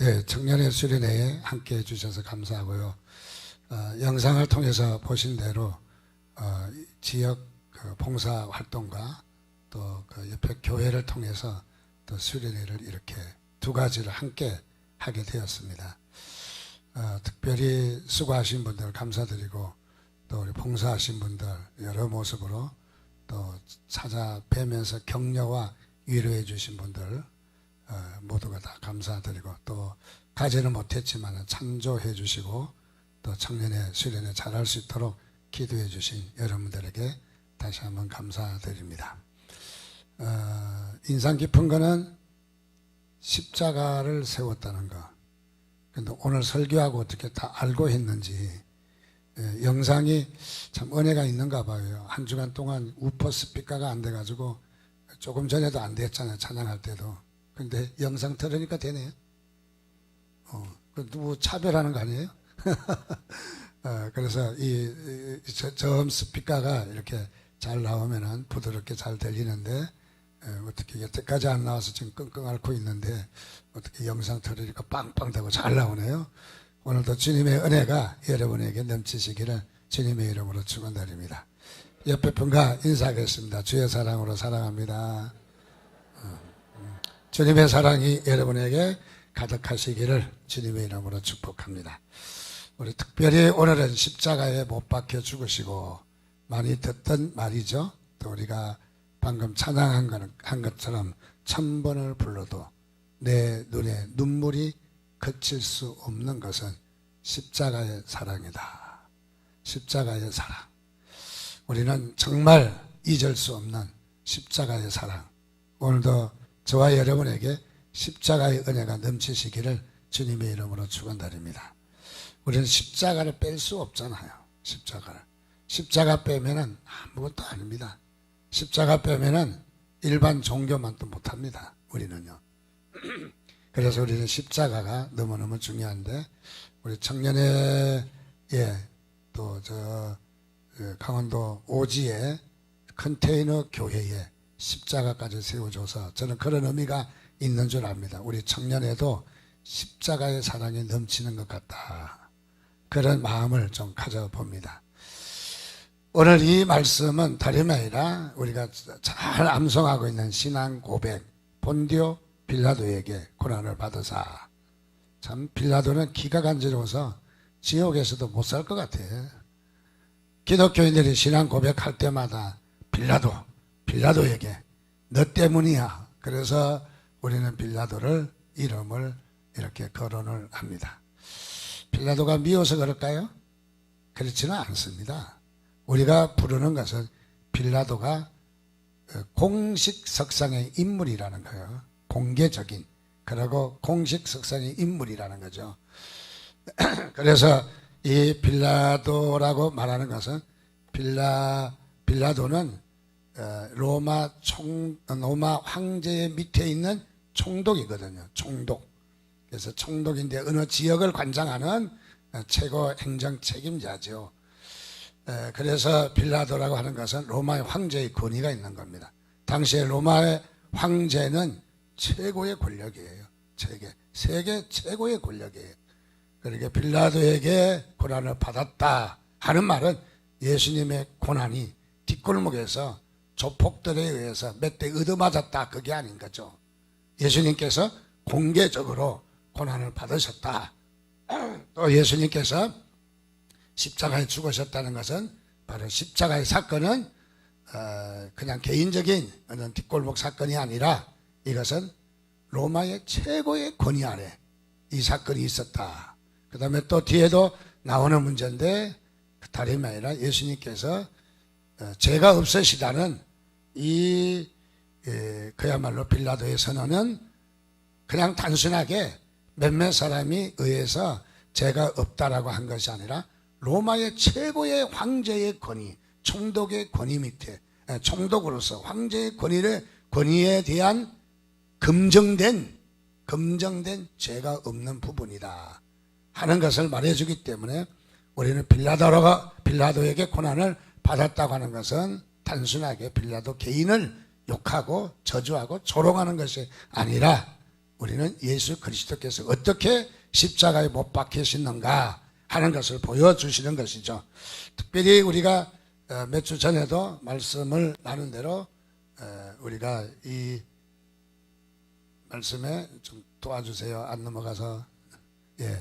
네, 청년의 수련회에 함께 해주셔서 감사하고요. 영상을 통해서 보신 대로 지역 봉사 활동과 또 옆에 교회를 통해서 또 수련회를 이렇게 두 가지를 함께 하게 되었습니다. 특별히 수고하신 분들 감사드리고 또 우리 봉사하신 분들 여러 모습으로 또 찾아뵈면서 격려와 위로해 주신 분들 모두가 다 감사드리고 또 가지는 못했지만 찬조해 주시고 또 청년의 수련회 잘할 수 있도록 기도해 주신 여러분들에게 다시 한번 감사드립니다. 인상 깊은 거는 십자가를 세웠다는 거. 근데 오늘 설교하고 어떻게 다 알고 했는지 영상이 참 은혜가 있는가 봐요. 한 주간 동안 우퍼 스피커가 안 돼가지고 조금 전에도 안 됐잖아요. 찬양할 때도. 근데 영상 들으니까 되네요. 누구 차별하는 거 아니에요? 그래서 이 저음 스피커가 이렇게 잘 나오면은 부드럽게 잘 들리는데 어떻게 여태까지 안 나와서 지금 끙끙 앓고 있는데 어떻게 영상 들으니까 빵빵 되고 잘 나오네요. 오늘도 주님의 은혜가 여러분에게 넘치시기를 주님의 이름으로 축원드립니다. 옆에 분과 인사하겠습니다. 주의 사랑으로 사랑합니다. 주님의 사랑이 여러분에게 가득하시기를 주님의 이름으로 축복합니다. 우리 특별히 오늘은 십자가에 못 박혀 죽으시고 많이 듣던 말이죠. 또 우리가 방금 찬양한 것처럼 1000번을 불러도 내 눈에 눈물이 그칠 수 없는 것은 십자가의 사랑이다. 십자가의 사랑. 우리는 정말 잊을 수 없는 십자가의 사랑. 오늘도 저와 여러분에게 십자가의 은혜가 넘치시기를 주님의 이름으로 축원드립니다. 우리는 십자가를 뺄 수 없잖아요. 십자가 빼면은 아무것도 아닙니다. 십자가 빼면은 일반 종교만도 못합니다. 우리는요. 그래서 우리는 십자가가 너무너무 중요한데 우리 청년회에 또 강원도 오지에 컨테이너 교회에 십자가까지 세워줘서 저는 그런 의미가 있는 줄 압니다. 우리 청년회도 십자가의 사랑이 넘치는 것 같다. 그런 마음을 좀 가져봅니다. 오늘 이 말씀은 다름이 아니라 우리가 잘 암송하고 있는 신앙 고백 본디오 빌라도에게 고난을 받으사. 참 빌라도는 기가 간지러워서 지옥에서도 못 살 것 같아. 기독교인들이 신앙 고백할 때마다 빌라도에게 너 때문이야. 그래서 우리는 빌라도를 이름을 이렇게 거론을 합니다. 빌라도가 미워서 그럴까요? 그렇지는 않습니다. 우리가 부르는 것은 빌라도가 공식 석상의 인물이라는 거예요. 공개적인. 그리고 공식 석상의 인물이라는 거죠. 그래서 이 빌라도라고 말하는 것은 빌라도는 로마 황제의 밑에 있는 총독이거든요. 총독. 그래서 총독인데 어느 지역을 관장하는 최고 행정 책임자죠. 그래서 빌라도라고 하는 것은 로마의 황제의 권위가 있는 겁니다. 당시에 로마의 황제는 최고의 권력이에요. 세계 최고의 권력이에요. 그러니까 빌라도에게 고난을 받았다 하는 말은 예수님의 고난이 뒷골목에서 조폭들에 의해서 몇 대 얻어맞았다 그게 아닌 거죠. 예수님께서 공개적으로 고난을 받으셨다. 또 예수님께서 십자가에 죽으셨다는 것은 바로 십자가의 사건은 그냥 개인적인 어떤 뒷골목 사건이 아니라 이것은 로마의 최고의 권위 아래 이 사건이 있었다. 그 다음에 또 뒤에도 나오는 문제인데 다름이 아니라 예수님께서 죄가 없으시다는 이 그야말로 빌라도의 선언은 그냥 단순하게 몇몇 사람이 의해서 죄가 없다라고 한 것이 아니라 로마의 최고의 황제의 권위, 총독의 권위 밑에 총독으로서 황제의 권위에 대한 검증된 죄가 없는 부분이다 하는 것을 말해주기 때문에 우리는 빌라도에게 고난을 받았다고 하는 것은 단순하게 빌라도 개인을 욕하고 저주하고 조롱하는 것이 아니라 우리는 예수 그리스도께서 어떻게 십자가에 못 박히셨는가 하는 것을 보여주시는 것이죠. 특별히 우리가 몇 주 전에도 말씀을 나눈 대로 우리가 이 말씀에 좀 도와주세요. 안 넘어가서.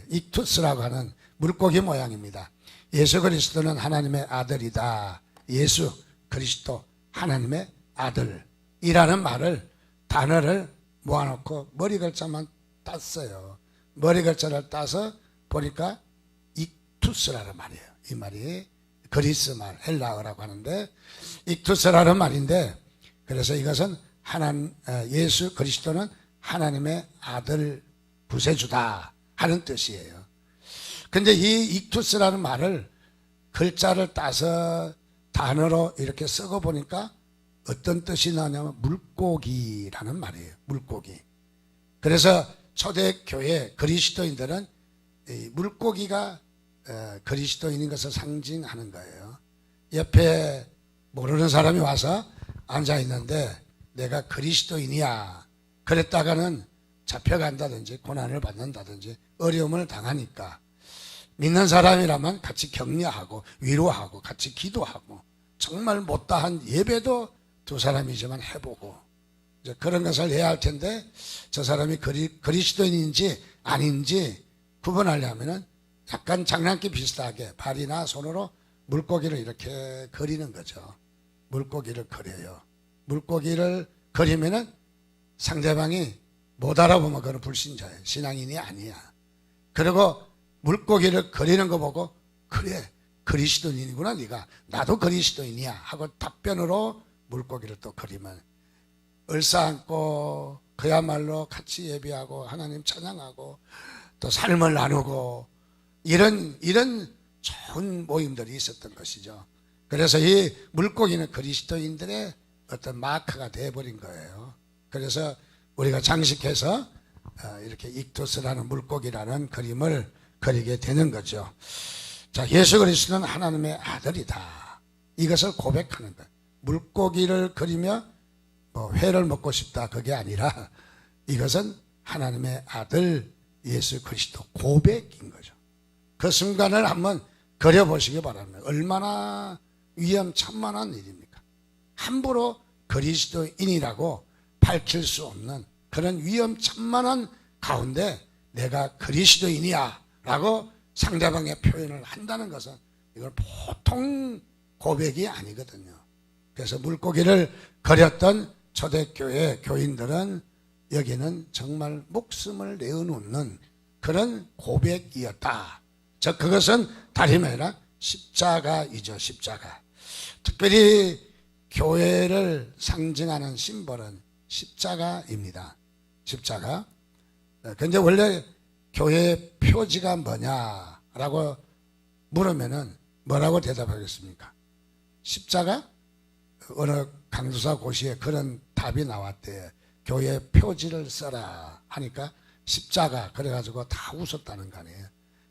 익투스라고 하는 물고기 모양입니다. 예수 그리스도는 하나님의 아들이다. 예수 그리스도 하나님의 아들이라는 말을 단어를 모아놓고 머리 글자만 땄어요. 머리 글자를 따서 보니까 익투스라는 말이에요. 이 말이 그리스 말 헬라어라고 하는데 익투스라는 말인데, 그래서 이것은 예수 그리스도는 하나님의 아들 구세주다 하는 뜻이에요. 근데 이 익투스라는 말을 글자를 따서 단어로 이렇게 쓰고 보니까 어떤 뜻이 나냐면 물고기라는 말이에요. 물고기. 그래서 초대교회 그리스도인들은 이 물고기가 그리스도인인 것을 상징하는 거예요. 옆에 모르는 사람이 와서 앉아 있는데 내가 그리스도인이야 그랬다가는 잡혀간다든지 고난을 받는다든지 어려움을 당하니까 믿는 사람이라면 같이 격려하고 위로하고 같이 기도하고 정말 못다한 예배도 두 사람이지만 해보고 이제 그런 것을 해야 할 텐데, 저 사람이 그리스도인인지 아닌지 구분하려면은 약간 장난기 비슷하게 발이나 손으로 물고기를 이렇게 그리는 거죠. 물고기를 그려요. 물고기를 그리면은 상대방이 못 알아보면 그건 불신자예요. 신앙인이 아니야. 그리고 물고기를 그리는 거 보고 그래 그리스도인이구나 네가, 나도 그리스도인이야 하고 답변으로 물고기를 또 그리면 얼싸안고 그야말로 같이 예배하고 하나님 찬양하고 또 삶을 나누고 이런 좋은 모임들이 있었던 것이죠. 그래서 이 물고기는 그리스도인들의 어떤 마크가 되어버린 거예요. 그래서 우리가 장식해서 이렇게 익투스라는 물고기라는 그림을 그리게 되는 거죠. 자, 예수 그리스도는 하나님의 아들이다. 이것을 고백하는 거예요. 물고기를 그리며 뭐 회를 먹고 싶다 그게 아니라 이것은 하나님의 아들 예수 그리스도 고백인 거죠. 그 순간을 한번 그려보시기 바랍니다. 얼마나 위험천만한 일입니까? 함부로 그리스도인이라고 밝힐 수 없는 그런 위험천만한 가운데 내가 그리스도인이야 라고 상대방의 표현을 한다는 것은 이건 보통 고백이 아니거든요. 그래서 물고기를 그렸던 초대교회 교인들은 여기는 정말 목숨을 내어놓는 그런 고백이었다. 즉 그것은 다름이 아니라 십자가이죠. 십자가. 특별히 교회를 상징하는 심벌은 십자가입니다. 십자가. 근데 원래 교회의 표지가 뭐냐라고 물으면은 뭐라고 대답하겠습니까? 십자가? 어느 강도사 고시에 그런 답이 나왔대요. 교회 표지를 써라 하니까 십자가 그래가지고 다 웃었다는 거 아니에요.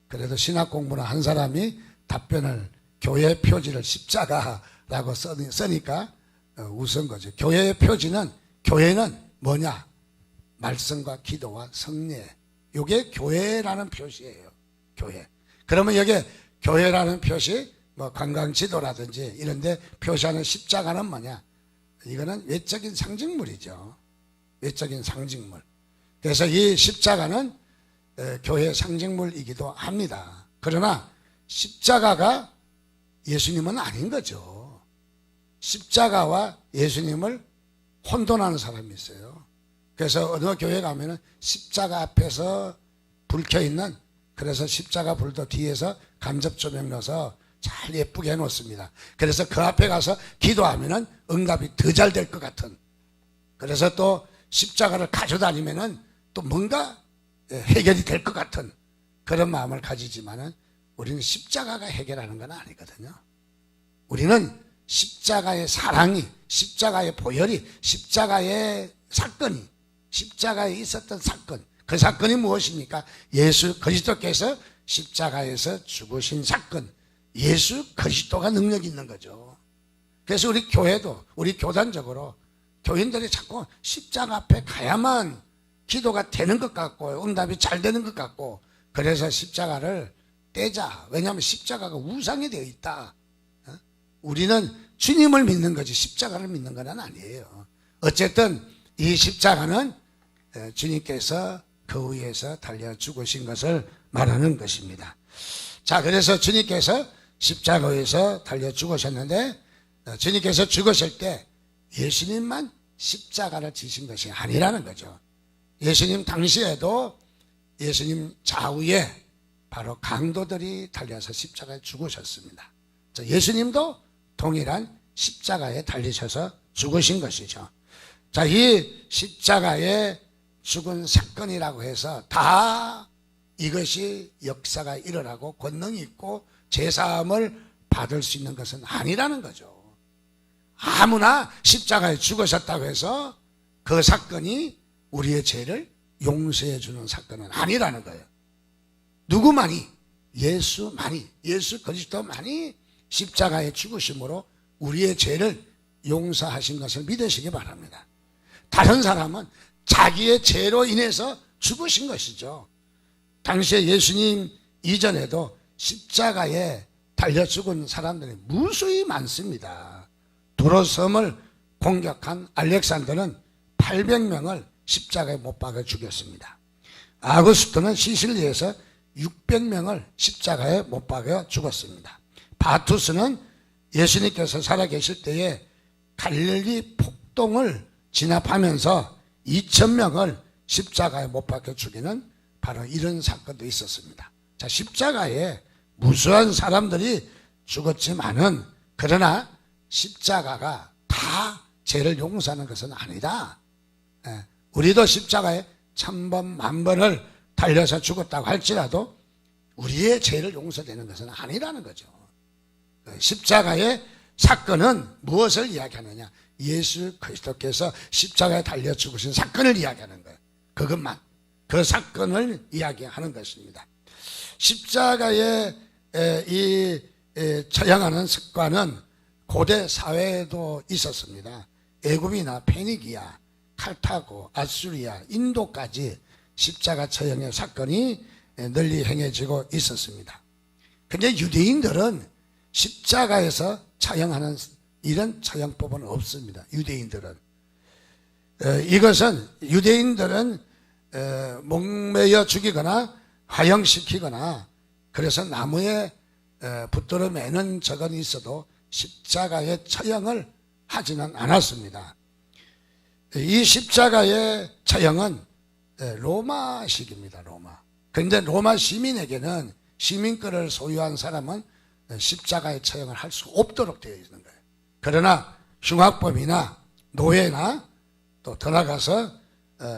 그래도 신학 공부는 한 사람이 답변을 교회 표지를 십자가라고 쓰니까 웃은 거죠. 교회의 표지는, 교회는 뭐냐? 말씀과 기도와 성례. 이게 교회라는 표시예요. 교회. 그러면 여기 교회라는 표시, 뭐 관광지도라든지 이런데 표시하는 십자가는 뭐냐? 이거는 외적인 상징물이죠. 외적인 상징물. 그래서 이 십자가는 교회 상징물이기도 합니다. 그러나 십자가가 예수님은 아닌 거죠. 십자가와 예수님을 혼돈하는 사람이 있어요. 그래서 어느 교회 가면은 십자가 앞에서 불 켜 있는, 그래서 십자가 불도 뒤에서 간접 조명 넣어서 잘 예쁘게 해놓습니다. 그래서 그 앞에 가서 기도하면은 응답이 더 잘 될 것 같은, 그래서 또 십자가를 가져다니면은 또 뭔가 해결이 될 것 같은 그런 마음을 가지지만은 우리는 십자가가 해결하는 건 아니거든요. 우리는 십자가의 사랑이, 십자가의 보혈이, 십자가의 사건이, 십자가에 있었던 사건, 그 사건이 무엇입니까? 예수 그리스도께서 십자가에서 죽으신 사건, 예수 그리스도가 능력이 있는 거죠. 그래서 우리 교회도, 우리 교단적으로 교인들이 자꾸 십자가 앞에 가야만 기도가 되는 것 같고 응답이 잘 되는 것 같고 그래서 십자가를 떼자. 왜냐하면 십자가가 우상이 되어 있다. 우리는 주님을 믿는 거지 십자가를 믿는 건 아니에요. 어쨌든 이 십자가는 주님께서 그 위에서 달려 죽으신 것을 말하는 것입니다. 자, 그래서 주님께서 십자가 위에서 달려 죽으셨는데 주님께서 죽으실 때 예수님만 십자가를 지신 것이 아니라는 거죠. 예수님 당시에도 예수님 좌우에 바로 강도들이 달려서 십자가에 죽으셨습니다. 예수님도 동일한 십자가에 달리셔서 죽으신 것이죠. 자, 이 십자가에 죽은 사건이라고 해서 다 이것이 역사가 일어나고 권능이 있고 제사함을 받을 수 있는 것은 아니라는 거죠. 아무나 십자가에 죽으셨다고 해서 그 사건이 우리의 죄를 용서해 주는 사건은 아니라는 거예요. 누구만이? 예수만이, 예수 그리스도만이 십자가에 죽으심으로 우리의 죄를 용서하신 것을 믿으시기 바랍니다. 다른 사람은 자기의 죄로 인해서 죽으신 것이죠. 당시에 예수님 이전에도 십자가에 달려 죽은 사람들이 무수히 많습니다. 두로섬을 공격한 알렉산더는 800명을 십자가에 못 박아 죽였습니다. 아구스토는 시실리에서 600명을 십자가에 못 박아 죽었습니다. 바투스는 예수님께서 살아계실 때에 갈릴리 폭동을 진압하면서 2000명을 십자가에 못 박혀 죽이는 바로 이런 사건도 있었습니다. 자, 십자가에 무수한 사람들이 죽었지만은 그러나 십자가가 다 죄를 용서하는 것은 아니다. 우리도 십자가에 1000번 만번을 달려서 죽었다고 할지라도 우리의 죄를 용서되는 것은 아니라는 거죠. 십자가의 사건은 무엇을 이야기하느냐? 예수 그리스도께서 십자가에 달려 죽으신 사건을 이야기하는 거예요. 그것만, 그 사건을 이야기하는 것입니다. 십자가에 처형하는 습관은 고대 사회에도 있었습니다. 애굽이나 페니기아, 칼타고, 아수리아, 인도까지 십자가 처형의 사건이 널리 행해지고 있었습니다. 근데 유대인들은 십자가에서 처형하는 이런 처형법은 없습니다. 유대인들은 이것은 유대인들은 목매어 죽이거나 화형시키거나 그래서 나무에 붙들어 매는 적은 있어도 십자가의 처형을 하지는 않았습니다. 이 십자가의 처형은 로마식입니다. 로마. 그런데 로마 시민에게는 시민권을 소유한 사람은 십자가의 처형을 할 수 없도록 되어 있는 거예요. 그러나 흉악범이나 노예나 또 더 나가서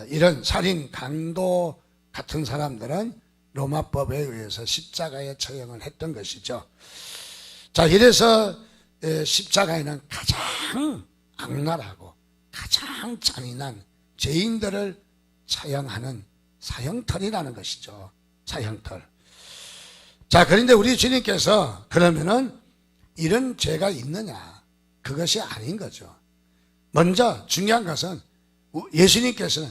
이런 살인, 강도 같은 사람들은 로마법에 의해서 십자가의 처형을 했던 것이죠. 자, 이래서 십자가에는 가장 악랄하고 가장 잔인한 죄인들을 처형하는 사형털이라는 것이죠. 사형털. 자, 그런데 우리 주님께서 그러면은 이런 죄가 있느냐? 그것이 아닌 거죠. 먼저 중요한 것은 예수님께서는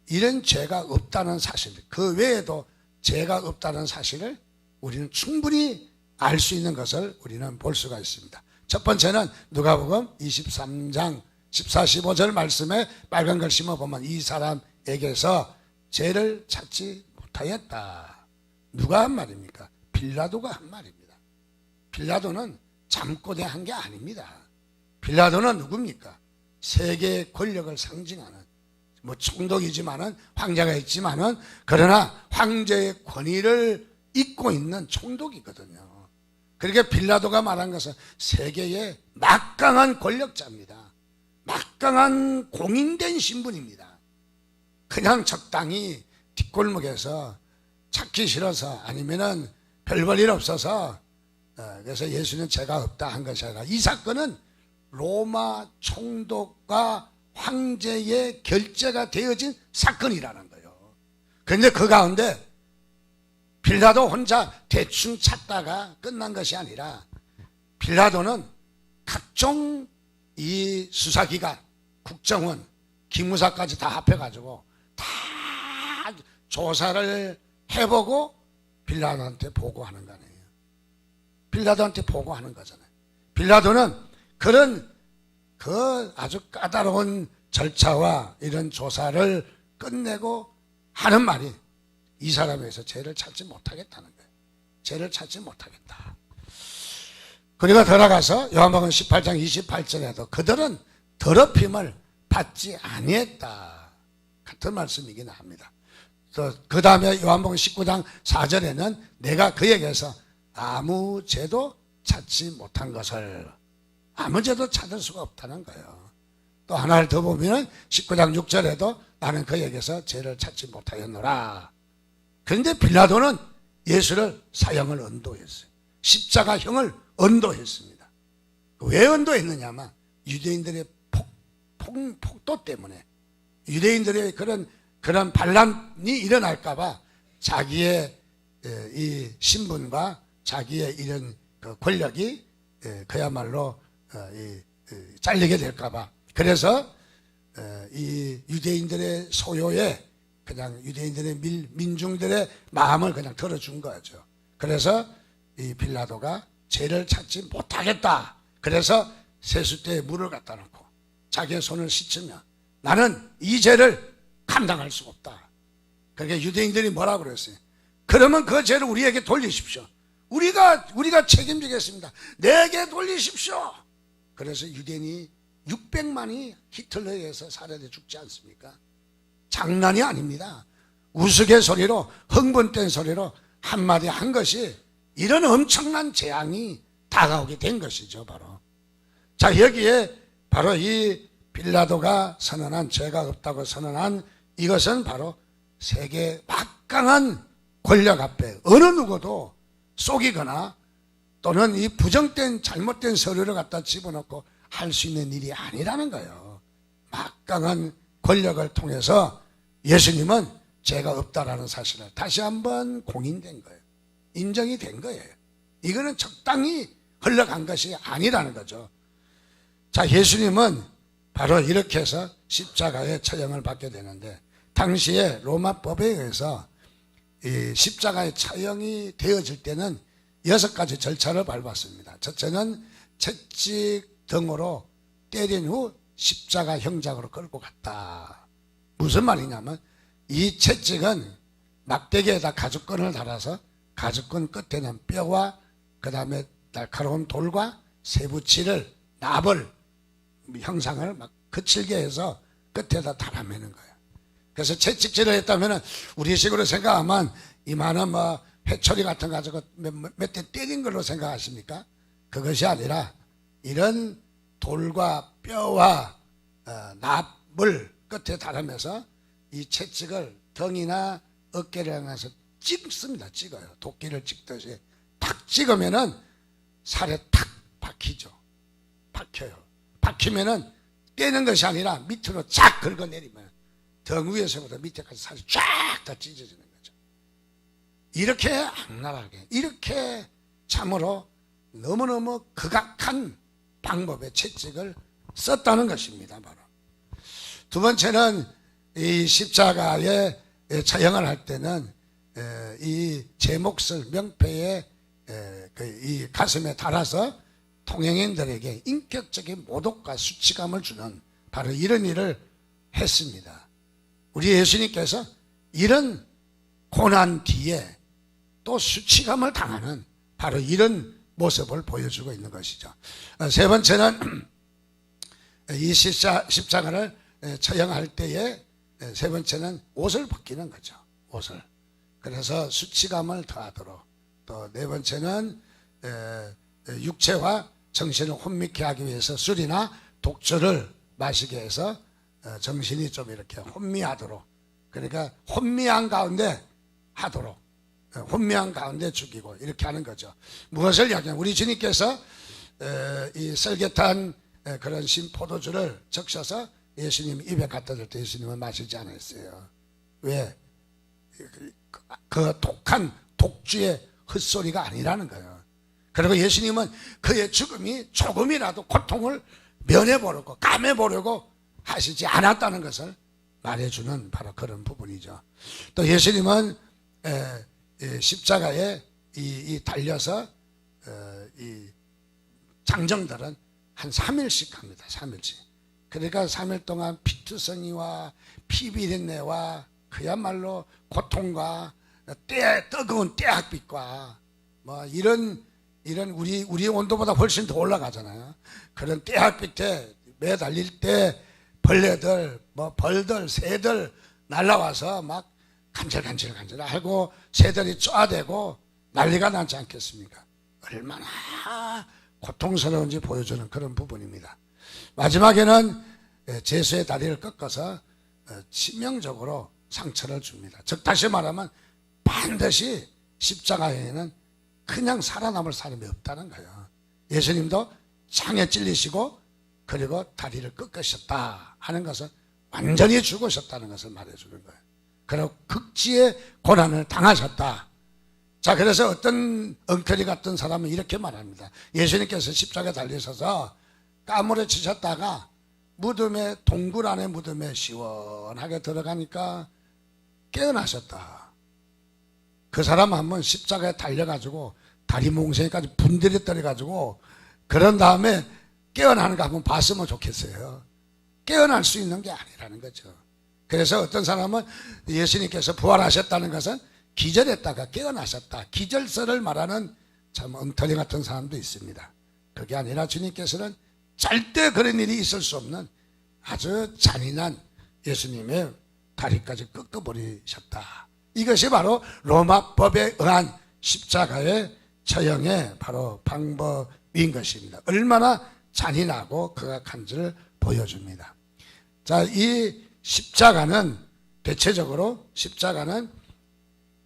이런 죄가 없다는 사실, 그 외에도 죄가 없다는 사실을 우리는 충분히 알 수 있는 것을 우리는 볼 수가 있습니다. 첫 번째는 누가복음 23장 14, 15절 말씀에 빨간 글 심어보면 이 사람에게서 죄를 찾지 못하였다. 누가 한 말입니까? 빌라도가 한 말입니다. 빌라도는 잠꼬대 한 게 아닙니다. 빌라도는 누굽니까? 세계의 권력을 상징하는 뭐 총독이지만은 황제가 있지만은 그러나 황제의 권위를 잇고 있는 총독이거든요. 그러니까 빌라도가 말한 것은 세계의 막강한 권력자입니다. 막강한 공인된 신분입니다. 그냥 적당히 뒷골목에서 찾기 싫어서 아니면은 별 볼 일 없어서 그래서 예수는 죄가 없다 한 것이 아니라 이 사건은 로마 총독과 황제의 결재가 되어진 사건이라는 거예요. 그런데 그 가운데 빌라도 혼자 대충 찾다가 끝난 것이 아니라 빌라도는 각종 이 수사기관, 국정원, 기무사까지 다 합해가지고 다 조사를 해보고 빌라도한테 보고하는 거 아니에요. 빌라도한테 보고하는 거잖아요. 빌라도는 그런 그 아주 까다로운 절차와 이런 조사를 끝내고 하는 말이 이 사람에서 죄를 찾지 못하겠다는 거예요. 죄를 찾지 못하겠다. 그리고 들어가서 요한복음 18장 28절에도 그들은 더럽힘을 받지 아니했다. 같은 말씀이긴 합니다. 그 다음에 요한복음 19장 4절에는 내가 그에게서 아무 죄도 찾지 못한 것을, 아무 죄도 찾을 수가 없다는 거예요. 또 하나를 더 보면 19장 6절에도 나는 그에게서 죄를 찾지 못하였노라. 그런데 빌라도는 예수를 사형을 언도했어요. 십자가형을 언도했습니다. 왜 언도했느냐면 유대인들의 폭도 때문에, 유대인들의 그런 반란이 일어날까봐 자기의 이 신분과 자기의 이런 그 권력이 그야말로 잘리게 될까봐, 그래서 이 유대인들의 소요에 그냥 유대인들의 민중들의 마음을 그냥 들어준 거죠. 그래서 이 빌라도가 죄를 찾지 못하겠다. 그래서 세숫대에 물을 갖다 놓고 자기의 손을 씻으면 나는 이 죄를 감당할 수가 없다. 그러니까 유대인들이 뭐라고 그랬어요? 그러면 그 죄를 우리에게 돌리십시오. 우리가 책임지겠습니다. 내게 돌리십시오. 그래서 유대인이 600만이 히틀러에 의해서 살해돼 죽지 않습니까? 장난이 아닙니다. 우스갯소리로, 흥분된 소리로 한마디 한 것이 이런 엄청난 재앙이 다가오게 된 것이죠, 바로. 자, 여기에 바로 이 빌라도가 선언한, 죄가 없다고 선언한 이것은 바로 세계 막강한 권력 앞에 어느 누구도 속이거나 또는 이 부정된 잘못된 서류를 갖다 집어넣고 할 수 있는 일이 아니라는 거예요. 막강한 권력을 통해서 예수님은 죄가 없다라는 사실을 다시 한번 공인된 거예요. 인정이 된 거예요. 이거는 적당히 흘러간 것이 아니라는 거죠. 자, 예수님은 바로 이렇게 해서 십자가에 처형을 받게 되는데, 당시에 로마법에 의해서 이 십자가에 처형이 되어질 때는 6가지 절차를 밟았습니다. 첫째는 채찍 등으로 때린 후 십자가 형장으로 끌고 갔다. 무슨 말이냐면 이 채찍은 막대기에다 가죽끈을 달아서 가죽끈 끝에는 뼈와 그 다음에 날카로운 돌과 쇠붙이를, 납을, 형상을 막 거칠게 해서 끝에다 달아매는 거예요. 그래서 채찍질을 했다면 우리식으로 생각하면 이만한 뭐 회초리 같은 거 가지고 몇 대 때린 걸로 생각하십니까? 그것이 아니라 이런 돌과 뼈와 납을 끝에 달으면서 이 채찍을 등이나 어깨를 향해서 찍습니다. 찍어요. 도끼를 찍듯이 탁 찍으면은 살에 탁 박히죠. 박혀요. 박히면은 떼는 것이 아니라 밑으로 쫙 긁어내리면 등 위에서부터 밑에까지 살이 쫙 다 찢어지는 거죠. 이렇게 악랄하게, 이렇게 참으로 너무너무 극악한 방법의 채찍을 썼다는 것입니다. 바로 두 번째는 이 십자가에 처형을 할 때는 이 제 몫을 명패에 이 가슴에 달아서 통행인들에게 인격적인 모독과 수치감을 주는 바로 이런 일을 했습니다. 우리 예수님께서 이런 고난 뒤에 또 수치감을 당하는 바로 이런 모습을 보여주고 있는 것이죠. 세 번째는 이 십자가를 처형할 때에 세 번째는 옷을 벗기는 거죠. 옷을. 그래서 수치감을 더하도록. 또 네 번째는 육체와 정신을 혼미케 하기 위해서 술이나 독주를 마시게 해서 정신이 좀 이렇게 혼미하도록, 그러니까 혼미한 가운데 하도록, 혼미한 가운데 죽이고 이렇게 하는 거죠. 무엇을 이야기하냐, 우리 주님께서 이 썰get한 그런 신포도주를 적셔서 예수님 입에 갖다 줄 때 예수님은 마시지 않았어요. 왜? 그 독한 독주의 헛소리가 아니라는 거예요. 그리고 예수님은 그의 죽음이 조금이라도 고통을 면해보려고, 감해보려고 하시지 않았다는 것을 말해주는 바로 그런 부분이죠. 또 예수님은 십자가에 달려서 이 장정들은 한 3일씩 합니다. 3일씩. 그러니까 3일 동안 피투성이와 피비린내와 그야말로 고통과 뜨거운 떼학빛과 뭐 이런 우리 온도보다 훨씬 더 올라가잖아요. 그런 떼학빛에 매달릴 때 벌레들, 뭐 벌들, 새들 날라와서 막 간질간질하고 새들이 쪼아대고 난리가 나지 않겠습니까? 얼마나 고통스러운지 보여주는 그런 부분입니다. 마지막에는 제수의 다리를 꺾어서 치명적으로 상처를 줍니다. 즉 다시 말하면 반드시 십자가에는 그냥 살아남을 사람이 없다는 거예요. 예수님도 창에 찔리시고 그리고 다리를 꺾으셨다 하는 것은 완전히 죽으셨다는 것을 말해주는 거예요. 그리고 극지의 고난을 당하셨다. 자, 그래서 어떤 엉터리 같은 사람은 이렇게 말합니다. 예수님께서 십자가에 달리셔서 까무러치셨다가 무덤에, 동굴 안에 무덤에 시원하게 들어가니까 깨어나셨다. 그 사람 한번 십자가에 달려가지고 다리 몽생이까지 분들이 떨어가지고 그런 다음에 깨어나는 거 한번 봤으면 좋겠어요. 깨어날 수 있는 게 아니라는 거죠. 그래서 어떤 사람은 예수님께서 부활하셨다는 것은 기절했다가 깨어나셨다, 기절설을 말하는 참 엉터리 같은 사람도 있습니다. 그게 아니라 주님께서는 절대 그런 일이 있을 수 없는 아주 잔인한 예수님의 다리까지 꺾어버리셨다. 이것이 바로 로마법에 의한 십자가의 처형의 바로 방법인 것입니다. 얼마나 잔인하고 극악한지를 보여줍니다. 자, 이 십자가는 대체적으로 십자가는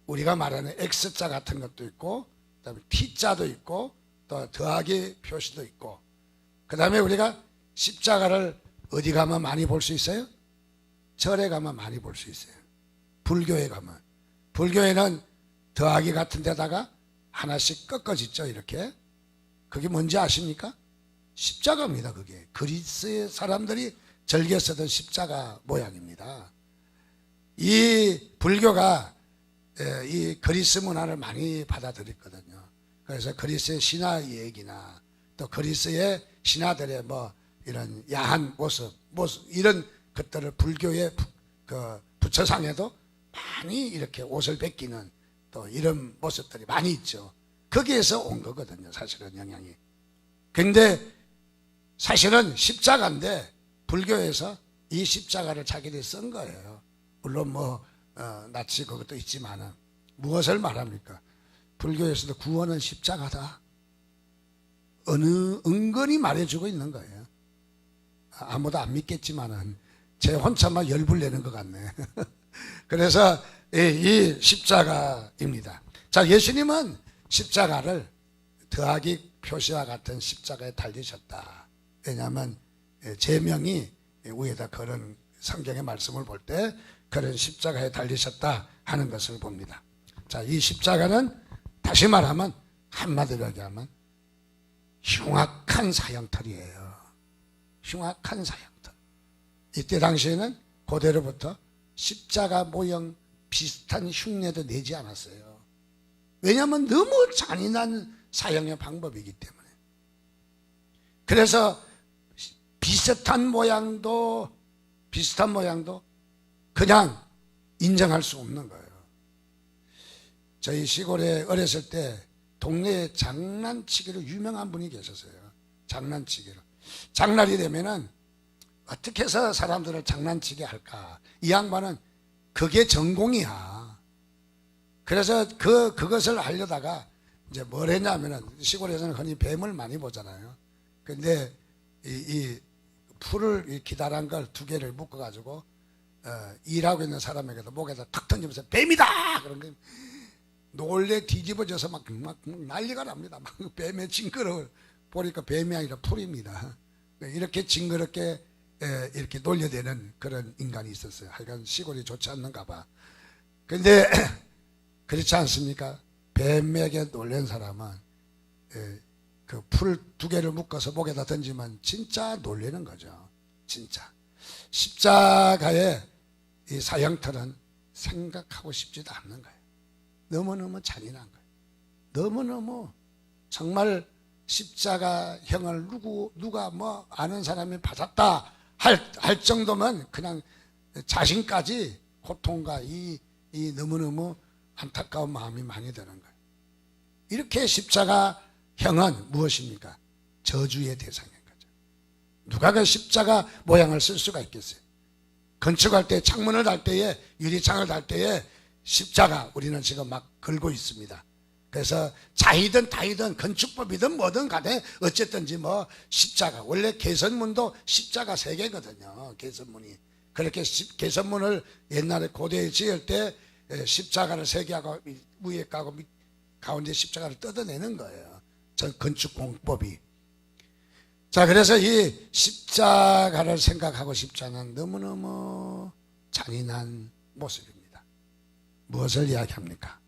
우리가 말하는 X자 같은 것도 있고 그다음에 T자도 있고 또 더하기 표시도 있고 그 다음에 우리가 십자가를 어디 가면 많이 볼 수 있어요? 절에 가면 많이 볼 수 있어요. 불교에 가면. 불교에는 더하기 같은 데다가 하나씩 꺾어짓죠. 이렇게. 그게 뭔지 아십니까? 십자가입니다. 그게 그리스의 사람들이 즐겨 쓰던 십자가 모양입니다. 이 불교가 이 그리스 문화를 많이 받아들였거든요. 그래서 그리스의 신화 얘기나 또 그리스의 신하들의 뭐 이런 야한 모습 이런 것들을 불교의 그 부처상에도 많이 이렇게 옷을 벗기는 또 이런 모습들이 많이 있죠. 거기에서 온 거거든요. 사실은 영향이. 근데 사실은 십자가인데 불교에서 이 십자가를 자기들이 쓴 거예요. 물론 뭐 나치 그것도 있지만은 무엇을 말합니까? 불교에서도 구원은 십자가다. 은근히 말해주고 있는 거예요. 아무도 안 믿겠지만은 제 혼자만 열불 내는 것 같네. 그래서 이 십자가입니다. 자, 예수님은 십자가를 더하기 표시와 같은 십자가에 달리셨다. 왜냐하면 제명이 위에다 그런 성경의 말씀을 볼 때 그런 십자가에 달리셨다 하는 것을 봅니다. 자, 이 십자가는 다시 말하면 한마디로 얘기하면 흉악한 사형털이에요. 흉악한 사형털. 이때 당시에는 고대로부터 십자가 모형 비슷한 흉내도 내지 않았어요. 왜냐하면 너무 잔인한 사형의 방법이기 때문에. 그래서 비슷한 모양도 그냥 인정할 수 없는 거예요. 저희 시골에 어렸을 때 동네에 장난치기로 유명한 분이 계셨어요. 장난치기로. 장날이 되면은 어떻게 해서 사람들을 장난치게 할까? 이 양반은 그게 전공이야. 그래서 그것을 하려다가 이제 뭘 했냐면은 시골에서는 흔히 뱀을 많이 보잖아요. 근데 이 풀을 이 기다란 걸 두 개를 묶어가지고 일하고 있는 사람에게도 목에다 탁 던지면서 뱀이다! 그런 거 놀래 뒤집어져서 막 난리가 납니다. 막 뱀의 징그러워 보니까 뱀이 아니라 풀입니다. 이렇게 징그럽게 이렇게 놀려대는 그런 인간이 있었어요. 하여간 시골이 좋지 않는가 봐. 근데 그렇지 않습니까? 뱀에게 놀란 사람은 그 풀 두 개를 묶어서 목에다 던지면 진짜 놀라는 거죠. 진짜. 십자가에 이 사형틀은 생각하고 싶지도 않는 거예요. 너무너무 잔인한 거예요. 너무너무 정말 십자가형을 누가 뭐 아는 사람이 받았다 할 정도면 그냥 자신까지 고통과 이 너무너무 안타까운 마음이 많이 드는 거예요. 이렇게 십자가형은 무엇입니까? 저주의 대상인 거죠. 누가 그 십자가 모양을 쓸 수가 있겠어요? 건축할 때 창문을 달 때에 유리창을 달 때에 십자가 우리는 지금 막 걸고 있습니다. 그래서 자이든 다이든 건축법이든 뭐든 간에 어쨌든지 뭐 십자가, 원래 개선문도 십자가 3개거든요. 개선문이. 그렇게 개선문을 옛날에 고대에 지을 때 십자가를 3개 하고 위에 까고 가운데 십자가를 뜯어내는 거예요. 전 건축 공법이. 자, 그래서 이 십자가를 생각하고 싶지 않은 너무너무 잔인한 모습입니다. 무엇을 이야기합니까?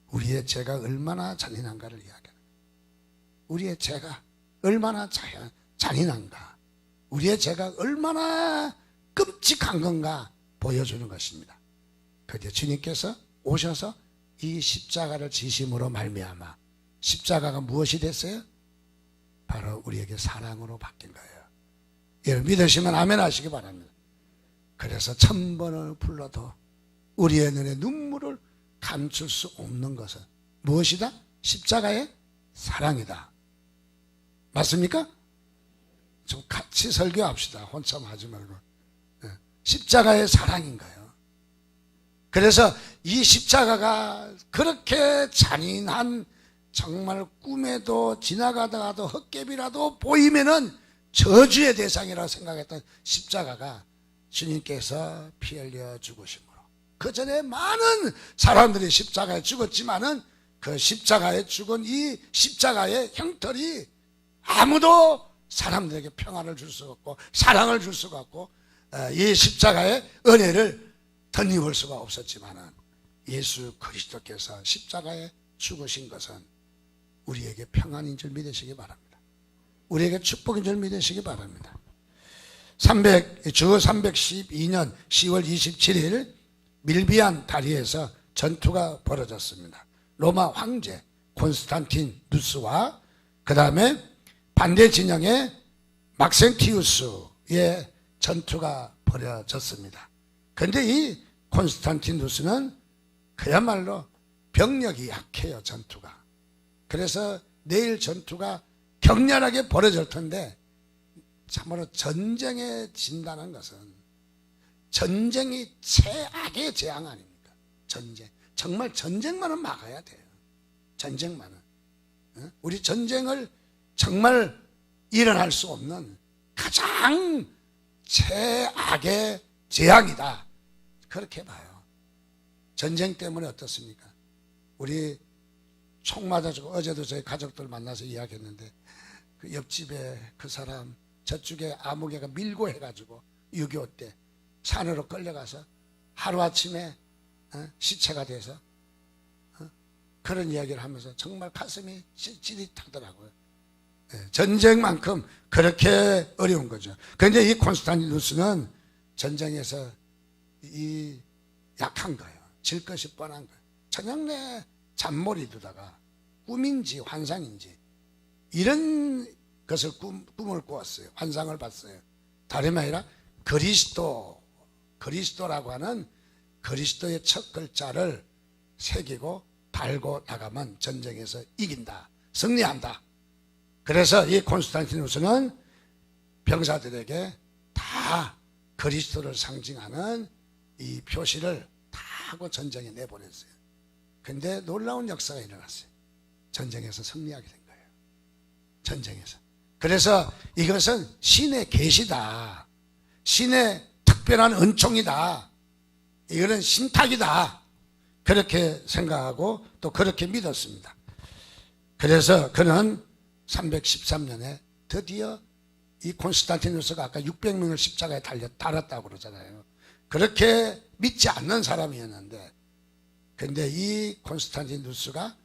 우리의 죄가 얼마나 잔인한가를 이야기합니다. 우리의 죄가 얼마나 잔인한가, 우리의 죄가 얼마나 끔찍한 건가 보여주는 것입니다. 그런데 주님께서 오셔서 이 십자가를 지심으로 말미암아 십자가가 무엇이 됐어요? 바로 우리에게 사랑으로 바뀐 거예요. 여러분 믿으시면 아멘 하시기 바랍니다. 그래서 1000번을 불러도 우리의 눈에 눈물을 감출 수 없는 것은 무엇이다? 십자가의 사랑이다. 맞습니까? 좀 같이 설교합시다. 혼자만 하지 말고. 십자가의 사랑인 거예요. 그래서 이 십자가가 그렇게 잔인한, 정말 꿈에도 지나가다가도 헛개비라도 보이면은 저주의 대상이라고 생각했던 십자가가 주님께서 피 흘려 죽으심으로, 그 전에 많은 사람들이 십자가에 죽었지만은 그 십자가에 죽은 이 십자가의 형틀이 아무도 사람들에게 평안을 줄 수가 없고 사랑을 줄 수가 없고 이 십자가의 은혜를 덧입을 수가 없었지만은 예수 그리스도께서 십자가에 죽으신 것은 우리에게 평안인 줄 믿으시기 바랍니다. 우리에게 축복인 줄 믿으시기 바랍니다. 주 312년 10월 27일 밀비안 다리에서 전투가 벌어졌습니다. 로마 황제 콘스탄티누스와 그 다음에 반대 진영의 막센티우스의 전투가 벌어졌습니다. 그런데 이 콘스탄티누스는 그야말로 병력이 약해요. 전투가. 그래서 내일 전투가 격렬하게 벌어질 텐데, 참으로 전쟁에 진다는 것은 전쟁이 최악의 재앙 아닙니까? 전쟁. 정말 전쟁만은 막아야 돼요. 전쟁만은. 우리 전쟁을 정말 일어날 수 없는 가장 최악의 재앙이다. 그렇게 봐요. 전쟁 때문에 어떻습니까? 우리 총 맞아주고, 어제도 저희 가족들 만나서 이야기했는데, 그 옆집에 그 사람 저쪽에 아무개가 밀고 해가지고 6.25 때 산으로 끌려가서 하루아침에 시체가 돼서 그런 이야기를 하면서 정말 가슴이 찌릿하더라고요. 전쟁만큼 그렇게 어려운 거죠. 그런데 이 콘스탄티누스는 전쟁에서 약한 거예요. 질 것이 뻔한 거예요. 저녁 내 잠몰이 두다가 꿈인지 환상인지 이런 것을 꿈을 꾸었어요. 환상을 봤어요. 다름이 아니라 그리스도라고 하는 그리스도의 첫 글자를 새기고 달고 나가면 전쟁에서 이긴다, 승리한다. 그래서 이 콘스탄티누스는 병사들에게 다 그리스도를 상징하는 이 표시를 다 하고 전쟁에 내보냈어요. 근데 놀라운 역사가 일어났어요. 전쟁에서 승리하게 된 거예요. 전쟁에서. 그래서 이것은 신의 계시다, 신의 특별한 은총이다, 이거는 신탁이다, 그렇게 생각하고 또 그렇게 믿었습니다. 그래서 그는 313년에 드디어 이 콘스탄티누스가 아까 600명을 십자가에 달았다고 그러잖아요. 그렇게 믿지 않는 사람이었는데, 근데 이 콘스탄티누스가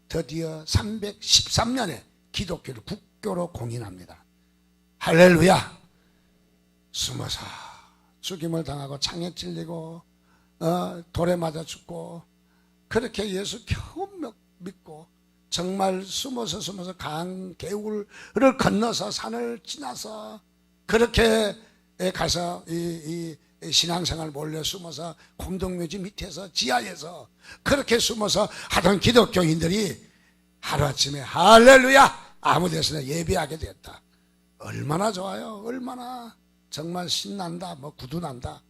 드디어 313년에 기독교를 국교로 공인합니다. 할렐루야. 숨어서 죽임을 당하고 창에 찔리고 돌에 맞아 죽고 그렇게 예수 겨우 믿고 정말 숨어서 강 개울을 건너서 산을 지나서 그렇게 가서 이 신앙생활 몰래 숨어서 공동묘지 밑에서 지하에서 그렇게 숨어서 하던 기독교인들이 하루아침에 할렐루야 아무 데서나 예배하게 됐다. 얼마나 좋아요. 얼마나 정말 신난다. 뭐 구두난다.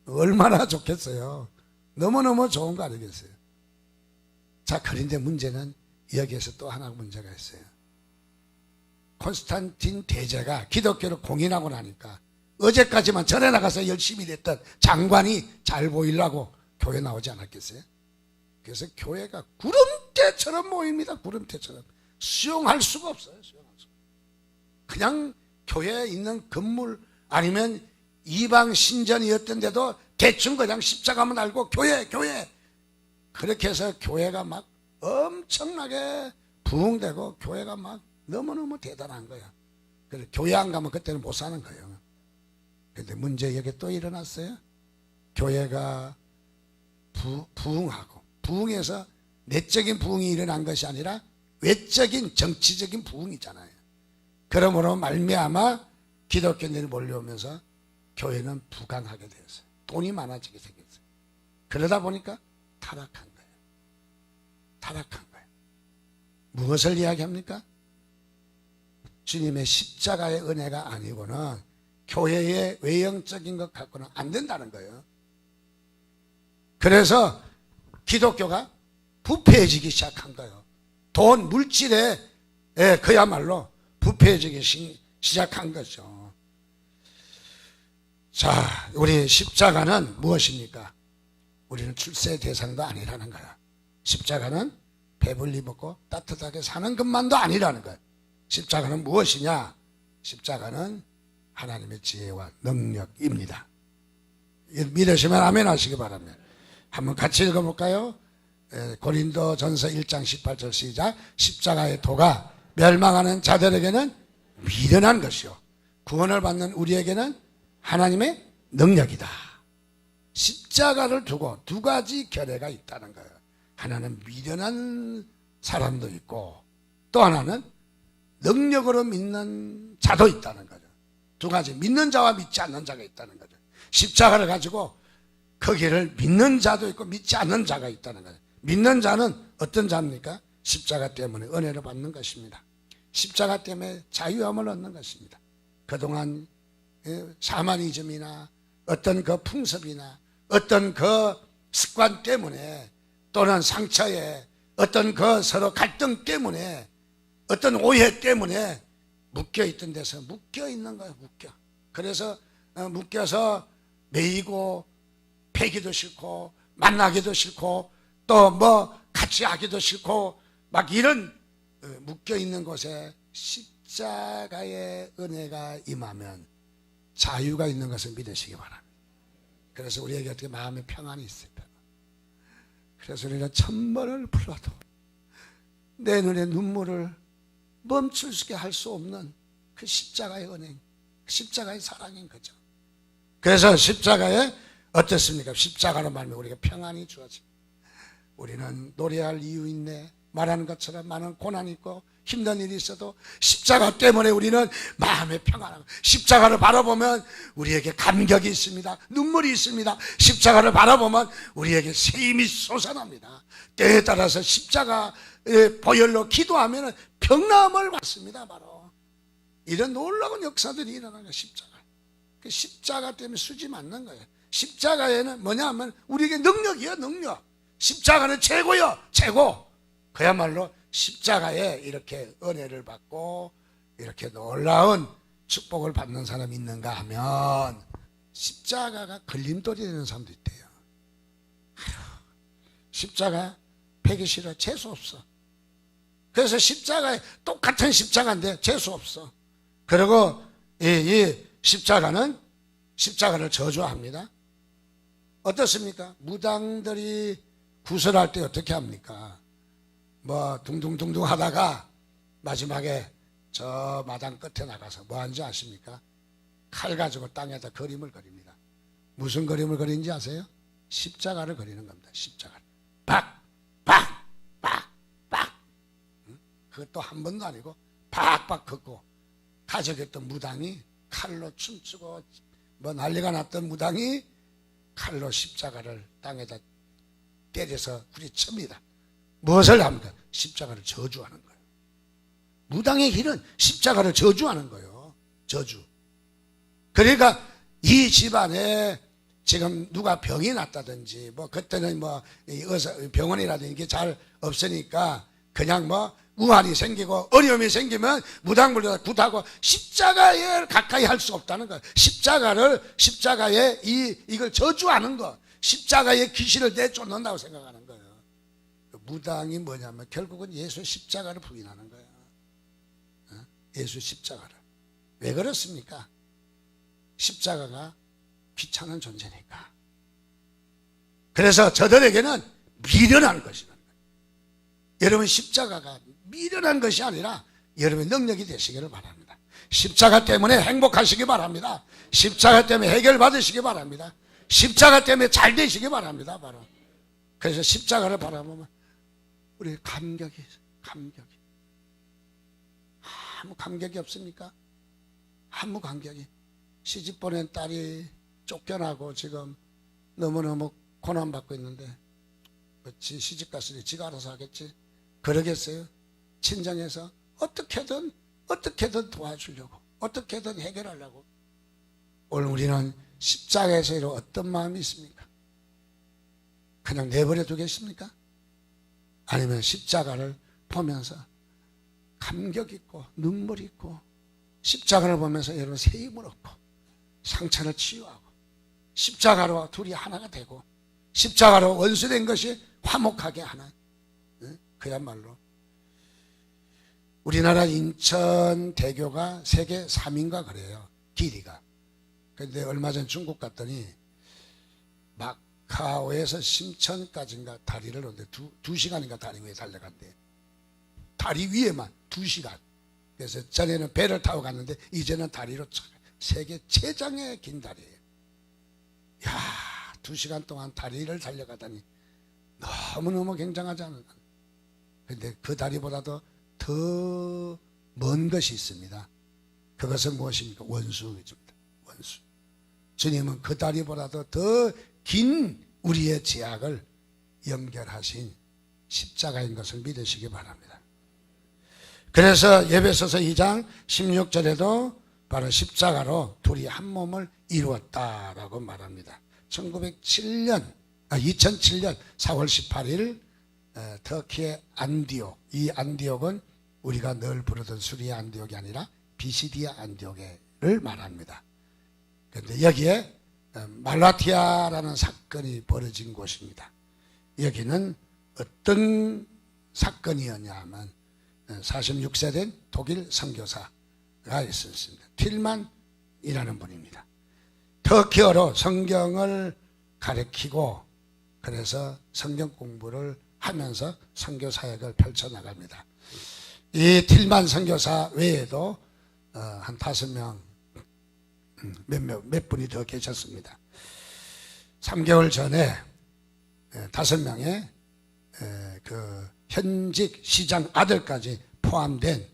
얼마나 좋겠어요. 너무너무 좋은 거 아니겠어요. 자, 그런데 문제는 여기에서 또 하나 문제가 있어요. 콘스탄틴 대제가 기독교를 공인하고 나니까 어제까지만 전에 나가서 열심히 됐던 장관이 잘 보이려고 교회 나오지 않았겠어요? 그래서 교회가 구름대처럼 모입니다. 구름대처럼. 수용할 수가 없어요. 수용할 수가. 그냥 교회에 있는 건물 아니면 이방 신전이었던데도 대충 그냥 십자가만 알고 교회 그렇게 해서 교회가 막 엄청나게 부흥되고 교회가 막 너무너무 대단한 거야. 그래서 교회 안 가면 그때는 못 사는 거예요. 근데 문제 여기 또 일어났어요. 교회가 부흥하고 부흥해서 내적인 부흥이 일어난 것이 아니라 외적인 정치적인 부흥이잖아요. 그러므로 말미암아 기독교인들이 몰려오면서 교회는 부강하게 되었어요. 돈이 많아지게 생겼어요. 그러다 보니까 타락한 거예요. 타락한 거예요. 무엇을 이야기합니까? 주님의 십자가의 은혜가 아니고는 교회의 외형적인 것 갖고는 안 된다는 거예요. 그래서 기독교가 부패해지기 시작한 거예요. 돈, 물질에 그야말로 부패해지기 시작한 거죠. 자, 우리 십자가는 무엇입니까? 우리는 출세 대상도 아니라는 거야. 십자가는 배불리 먹고 따뜻하게 사는 것만도 아니라는 거야. 십자가는 무엇이냐? 십자가는 하나님의 지혜와 능력입니다. 믿으시면 아멘 하시기 바랍니다. 한번 같이 읽어볼까요? 고린도전서 1장 18절 시작. 십자가의 도가 멸망하는 자들에게는 미련한 것이요 구원을 받는 우리에게는 하나님의 능력이다. 십자가를 두고 두 가지 결례가 있다는 거예요. 하나는 미련한 사람도 있고 또 하나는 능력으로 믿는 자도 있다는 거죠. 두 가지, 믿는 자와 믿지 않는 자가 있다는 거죠. 십자가를 가지고 거기를 믿는 자도 있고 믿지 않는 자가 있다는 거죠. 믿는 자는 어떤 자입니까? 십자가 때문에 은혜를 받는 것입니다. 십자가 때문에 자유함을 얻는 것입니다. 그동안 샤머니즘이나 어떤 그 풍습이나 어떤 그 습관 때문에 또는 상처에 어떤 그 서로 갈등 때문에 어떤 오해 때문에 묶여있던 데서 묶여있는 거예요. 그래서 묶여서 매이고 패기도 싫고 만나기도 싫고 또 뭐 같이 하기도 싫고 막 이런 묶여있는 곳에 십자가의 은혜가 임하면 자유가 있는 것을 믿으시기 바랍니다. 그래서 우리에게 어떻게 마음의 평안이 있어요. 그래서 우리는 천번을 불러도 내 눈에 눈물을 멈추게 할 수 없는 그 십자가의 은혜, 십자가의 사랑인 거죠. 그래서 십자가에 어떻습니까? 십자가로 말하면 우리가 평안이 주어집니다. 우리는 노래할 이유 있네 말하는 것처럼 많은 고난이 있고 힘든 일이 있어도 십자가 때문에 우리는 마음의 평안함, 십자가를 바라보면 우리에게 감격이 있습니다. 눈물이 있습니다. 십자가를 바라보면 우리에게 샘이 솟아납니다. 때에 따라서 십자가의 보혈로 기도하면 병나음을 받습니다. 바로 이런 놀라운 역사들이 일어나는 거예요. 십자가. 그 십자가 때문에 수지 맞는 거예요. 십자가에는 뭐냐 하면 우리에게 능력이에요. 능력. 십자가는 최고요. 최고. 그야말로 십자가에 이렇게 은혜를 받고 이렇게 놀라운 축복을 받는 사람이 있는가 하면 십자가가 걸림돌이 되는 사람도 있대요. 십자가 펴기 싫어. 재수 없어. 그래서 십자가에 똑같은 십자가인데 재수 없어. 그리고 이 십자가는 십자가를 저주합니다. 어떻습니까? 무당들이 구설할 때 어떻게 합니까? 뭐 둥둥둥둥 하다가 마지막에 저 마당 끝에 나가서 뭐 하는지 아십니까? 칼 가지고 땅에다 그림을 그립니다. 무슨 그림을 그리는지 아세요? 십자가를 그리는 겁니다. 십자가를. 박, 박, 박, 박. 그것도 한 번도 아니고 박박 긋고 가져갔던 무당이 칼로 춤추고 뭐 난리가 났던 무당이 칼로 십자가를 땅에다 때려서 후리칩니다. 무엇을 합니까? 십자가를 저주하는 거예요. 무당의 길은 십자가를 저주하는 거예요. 저주. 그러니까 이 집안에 지금 누가 병이 났다든지 뭐 그때는 뭐 병원이라든지 이게 잘 없으니까 그냥 뭐 우환이 생기고 어려움이 생기면 무당불에다 굿하고 십자가에 가까이 할 수 없다는 거예요. 십자가에 이걸 저주하는 거, 십자가에 귀신을 내쫓는다고 생각하는 거예요. 무당이 뭐냐면 결국은 예수 십자가를 부인하는 거예요. 예수 십자가를. 왜 그렇습니까? 십자가가 귀찮은 존재니까. 그래서 저들에게는 미련한 것이라는 거예요. 여러분 십자가가 미련한 것이 아니라 여러분의 능력이 되시기를 바랍니다. 십자가 때문에 행복하시기 바랍니다. 십자가 때문에 해결받으시기 바랍니다. 십자가 때문에 잘 되시기 바랍니다. 바로. 그래서 십자가를 바라보면 우리 감격이 아무 감격이 없습니까? 아무 감격이. 시집 보낸 딸이 쫓겨나고 지금 너무너무 고난받고 있는데 그렇지, 시집 갔으니 지가 알아서 하겠지. 그러겠어요? 친정에서 어떻게든 도와주려고, 어떻게든 해결하려고. 오늘 우리는 십자가에서 이런 어떤 마음이 있습니까? 그냥 내버려 두겠습니까? 아니면 십자가를 보면서 감격 있고 눈물 있고 십자가를 보면서 여러분 새 힘을 얻고 상처를 치유하고 십자가로 둘이 하나가 되고 십자가로 원수된 것이 화목하게 하는, 그야말로 우리나라 인천대교가 세계 3위인가 그래요. 길이가. 그런데 얼마 전 중국 갔더니 마카오에서 심천까지인가 다리를 오는데 두 시간인가 다리 위에 달려간대. 다리 위에만 2시간. 그래서 전에는 배를 타고 갔는데 이제는 다리로 세계 최장의 긴 다리예요. 야, 2시간 동안 다리를 달려가다니 너무너무 굉장하지 않을까. 그런데 그 다리보다도 더 먼 것이 있습니다. 그것은 무엇입니까? 원수입니다. 원수. 주님은 그 다리보다도 더 긴 우리의 죄악을 연결하신 십자가인 것을 믿으시기 바랍니다. 그래서 에베소서 2장 16절에도 바로 십자가로 둘이 한 몸을 이루었다라고 말합니다. 2007년 4월 18일 터키의 안디옥, 이 안디옥은 우리가 늘 부르던 수리아 안디옥이 아니라 비시디아 안디옥을 말합니다. 그런데 여기에 말라티아라는 사건이 벌어진 곳입니다. 여기는 어떤 사건이었냐 하면 46세 된 독일 선교사가 있었습니다. 틸만이라는 분입니다. 터키어로 성경을 가르치고 그래서 성경 공부를 하면서 선교 사역을 펼쳐나갑니다. 이 틸만 선교사 외에도 한 5명 몇 분이 더 계셨습니다. 3개월 전에 5명의 그 현직 시장 아들까지 포함된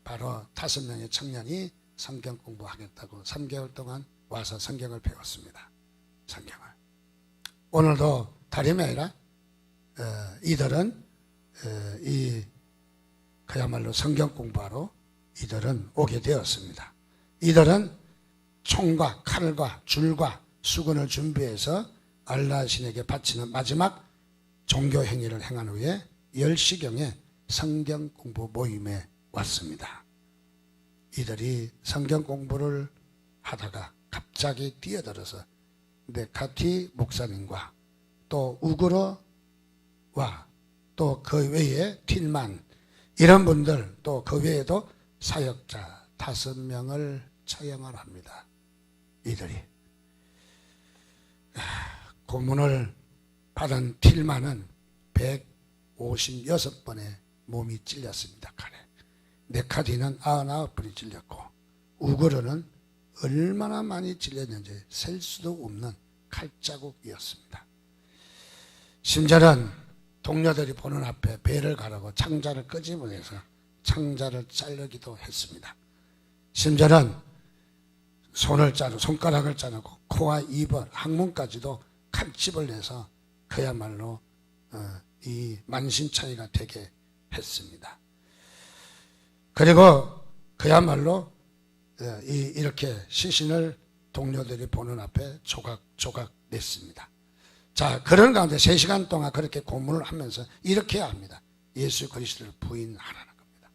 바로 5명의 청년이 성경 공부하겠다고 3개월 동안 와서 성경을 배웠습니다. 성경을. 오늘도 다름이 아니라 이들은 그야말로 성경 공부하러 이들은 오게 되었습니다. 이들은 총과 칼과 줄과 수건을 준비해서 알라 신에게 바치는 마지막 종교 행위를 행한 후에 10시경에 성경 공부 모임에 왔습니다. 이들이 성경 공부를 하다가 갑자기 뛰어들어서 네카티 목사님과 또 우그로와 또 그 외에 틸만 이런 분들 또 그 외에도 사역자 5명을 처형을 합니다. 이들이 고문을 받은 틸만은 156번의 몸이 찔렸습니다. 칼에. 네카디는 99번이 찔렸고 우그르는 얼마나 많이 찔렸는지 셀 수도 없는 칼자국이었습니다. 심지어는 동료들이 보는 앞에 배를 가르고 창자를 끄집어내서 창자를 자르기도 했습니다. 심지어는 손가락을 자르고 코와 입을 항문까지도 칼집을 내서 그야말로 이 만신창이가 되게 했습니다. 그리고 그야말로 이렇게 시신을 동료들이 보는 앞에 조각 냈습니다. 자, 그런 가운데 3시간 동안 그렇게 고문을 하면서 이렇게 해야 합니다. 예수 그리스도를 부인하라는 겁니다.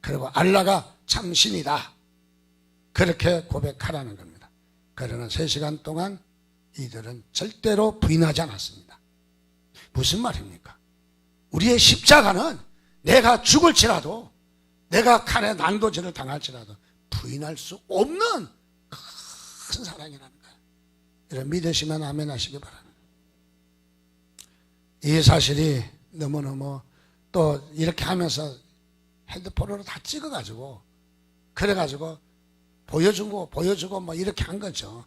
그리고 알라가 참신이다, 그렇게 고백하라는 겁니다. 그러나 3시간 동안 이들은 절대로 부인하지 않았습니다. 무슨 말입니까? 우리의 십자가는 내가 죽을지라도, 내가 칼에 난도질을 당할지라도 부인할 수 없는 큰 사랑이라는 거예요. 이런 믿으시면 아멘 하시기 바랍니다. 이 사실이 너무너무 또 이렇게 하면서 핸드폰으로 다 찍어가지고 그래가지고 보여주고 뭐 이렇게 한 거죠.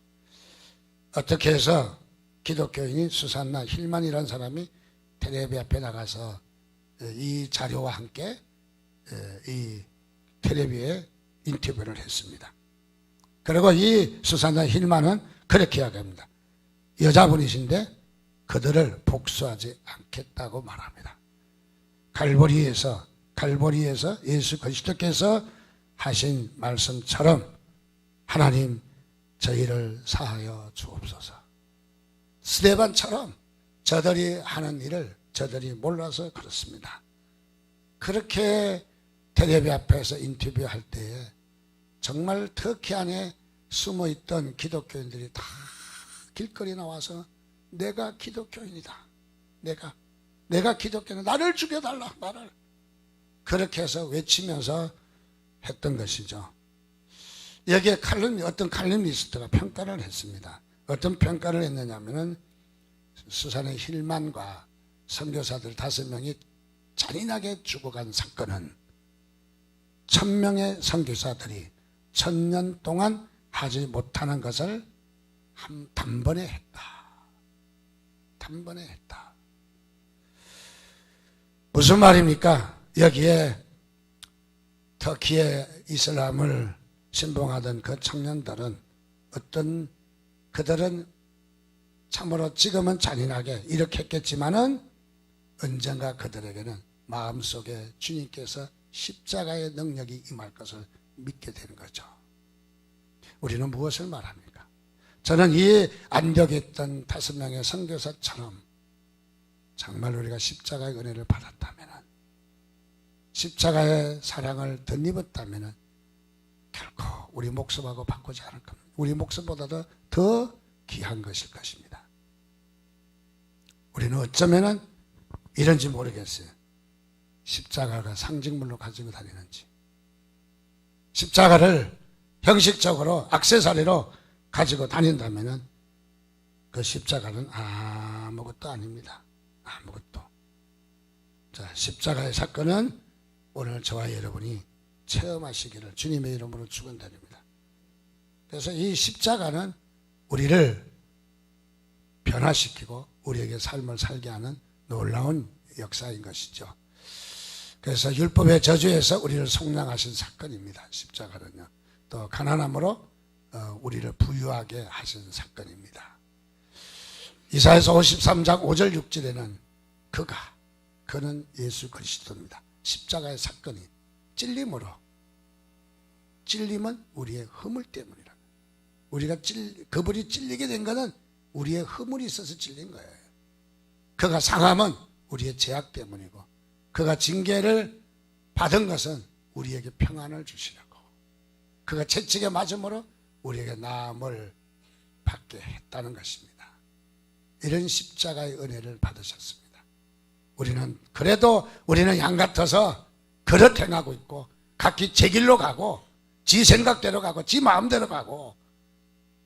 어떻게 해서 기독교인이 수산나 힐만이라는 사람이 텔레비 앞에 나가서 이 자료와 함께 이 텔레비에 인터뷰를 했습니다. 그리고 이 수산나 힐만은 그렇게 이야기합니다. 여자분이신데 그들을 복수하지 않겠다고 말합니다. 갈보리에서 예수 그리스도께서 하신 말씀처럼 하나님 저희를 사하여 주옵소서. 스데반처럼 저들이 하는 일을 저들이 몰라서 그렇습니다. 그렇게 텔레비 앞에서 인터뷰할 때에 정말 터키 안에 숨어있던 기독교인들이 다 길거리 나와서 내가 기독교인이다, 내가 기독교인이다, 나를 죽여달라, 나를, 그렇게 해서 외치면서 했던 것이죠. 여기에 어떤 칼럼니스트가 평가를 했습니다. 어떤 평가를 했느냐면은 수산의 힐만과 선교사들 5명이 잔인하게 죽어간 사건은 1000명의 선교사들이 1000년 동안 하지 못하는 것을 단번에 했다. 무슨 말입니까? 여기에 터키의 이슬람을 신봉하던 그 청년들은 그들은 참으로 지금은 잔인하게 이렇게 했겠지만은 언젠가 그들에게는 마음속에 주님께서 십자가의 능력이 임할 것을 믿게 되는 거죠. 우리는 무엇을 말합니까? 저는 이 안디옥에 있던 5명의 선교사처럼 정말 우리가 십자가의 은혜를 받았다면, 십자가의 사랑을 덧입었다면 결코 우리 목숨하고 바꾸지 않을 겁니다. 우리 목숨보다도 더 귀한 것일 것입니다. 우리는 어쩌면 이런지 모르겠어요. 십자가가 상징물로 가지고 다니는지, 십자가를 형식적으로 액세서리로 가지고 다닌다면 그 십자가는 아무것도 아닙니다. 아무것도. 자, 십자가의 사건은 오늘 저와 여러분이 체험하시기를 주님의 이름으로 축원드립니다. 그래서 이 십자가는 우리를 변화시키고 우리에게 삶을 살게 하는 놀라운 역사인 것이죠. 그래서 율법의 저주에서 우리를 속량하신 사건입니다. 십자가는요. 또 가난함으로 우리를 부유하게 하신 사건입니다. 이사야서 53장 5절 6절에는 그는 예수 그리스도입니다. 십자가의 사건이 찔림은 우리의 허물 때문이라. 그분이 찔리게 된 것은 우리의 허물이 있어서 찔린 거예요. 그가 상함은 우리의 죄악 때문이고, 그가 징계를 받은 것은 우리에게 평안을 주시려고, 그가 채찍에 맞음으로 우리에게 나음을 받게 했다는 것입니다. 이런 십자가의 은혜를 받으셨습니다. 우리는 양 같아서 그릇 행하고 있고, 각기 제 길로 가고, 지 생각대로 가고, 지 마음대로 가고,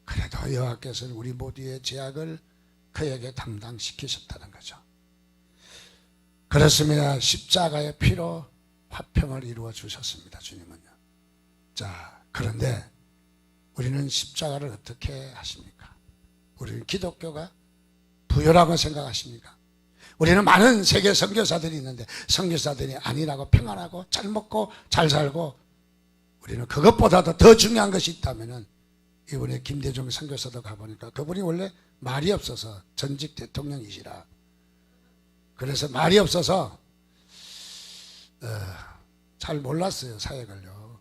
그래도 여호와께서는 우리 모두의 죄악을 그에게 담당시키셨다는 거죠. 그렇습니다. 십자가의 피로 화평을 이루어 주셨습니다. 주님은요. 자, 그런데 우리는 십자가를 어떻게 하십니까? 우리는 기독교가 부유라고 생각하십니까? 우리는 많은 세계 선교사들이 있는데 선교사들이 아니라고 평안하고 잘 먹고 잘 살고, 우리는 그것보다도 더 중요한 것이 있다면은, 이번에 김대중 선교사도 가보니까 그분이 원래 말이 없어서 전직 대통령이시라. 그래서 말이 없어서 잘 몰랐어요, 사역을요.